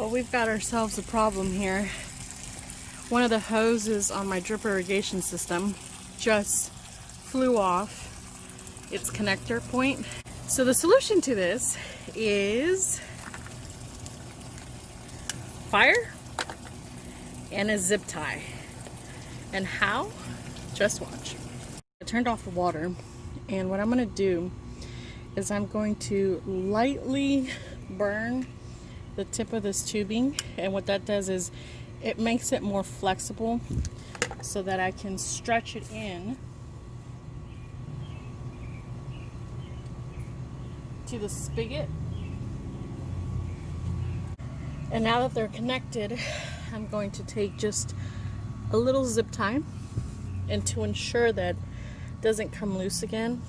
Well, we've got ourselves a problem here. One of the hoses on my drip irrigation system just flew off its connector point. So the solution to this is fire and a zip tie. And how? Just watch. I turned off the water, and what I'm going to do is I'm going to lightly burn the tip of this tubing, and what that does is it makes it more flexible so that I can stretch it in to the spigot. And now that they're connected, I'm going to take just a little zip tie, and to ensure that it doesn't come loose again,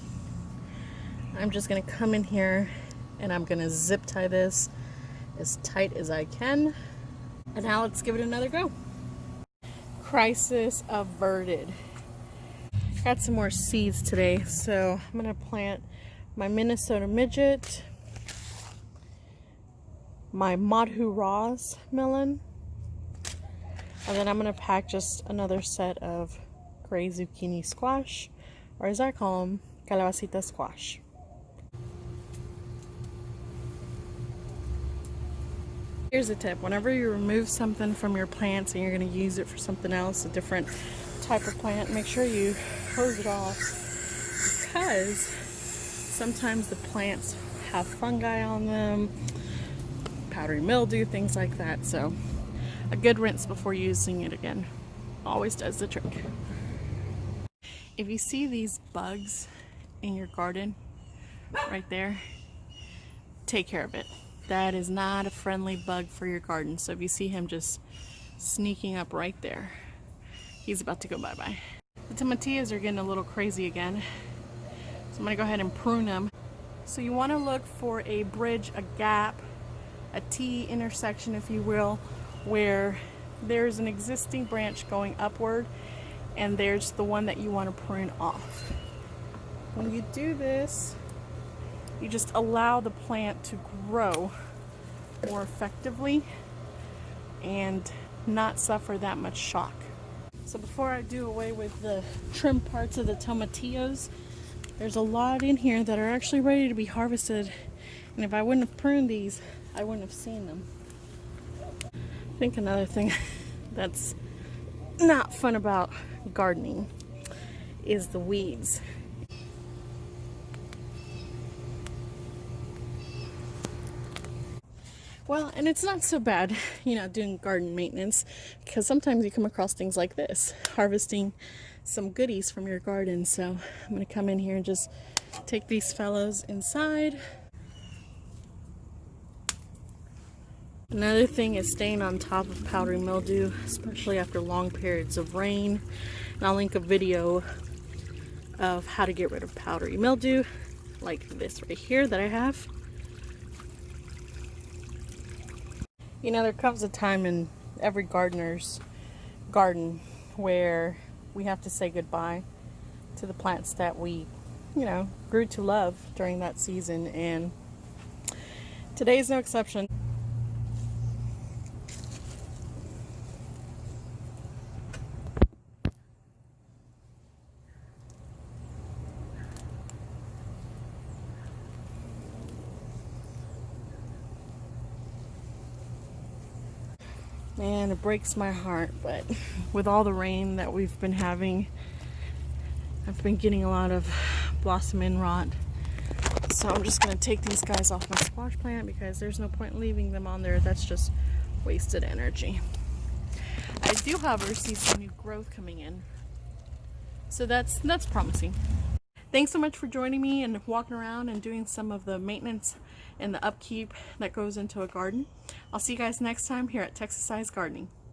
I'm just going to come in here and I'm going to zip tie this as tight as I can. And now let's give it another go. Crisis averted. Got some more seeds today, so I'm going to plant my Minnesota Midget, my Madhu Roz melon, and then I'm going to pack just another set of gray zucchini squash, or as I call them, calabacita squash. Here's a tip: whenever you remove something from your plants and you're going to use it for something else, a different type of plant, make sure you hose it off, because sometimes the plants have fungi on them, powdery mildew, things like that. So a good rinse before using it again always does the trick. If you see these bugs in your garden right there, take care of it. That is not a friendly bug for your garden. So if you see him just sneaking up right there, he's about to go bye-bye. The tomatillas are getting a little crazy again, so I'm going to go ahead and prune them. So you want to look for a bridge, a gap, a T intersection, if you will, where there's an existing branch going upward and there's the one that you want to prune off. When you do this, you just allow the plant to grow more effectively and not suffer that much shock. So before I do away with the trim parts of the tomatillos, there's a lot in here that are actually ready to be harvested, and if I wouldn't have pruned these, I wouldn't have seen them. I think another thing that's not fun about gardening is the weeds. Well, and it's not so bad, doing garden maintenance, because sometimes you come across things like this, harvesting some goodies from your garden. So I'm going to come in here and just take these fellows inside. Another thing is staying on top of powdery mildew, especially after long periods of rain. And I'll link a video of how to get rid of powdery mildew, like this right here that I have. There comes a time in every gardener's garden where we have to say goodbye to the plants that we, grew to love during that season, and today is no exception. Man, it breaks my heart, but with all the rain that we've been having, I've been getting a lot of blossom end rot. So I'm just going to take these guys off my squash plant because there's no point leaving them on there. That's just wasted energy. I do, however, see some new growth coming in, so that's promising. Thanks so much for joining me and walking around and doing some of the maintenance and the upkeep that goes into a garden. I'll see you guys next time here at Texas Size Gardening.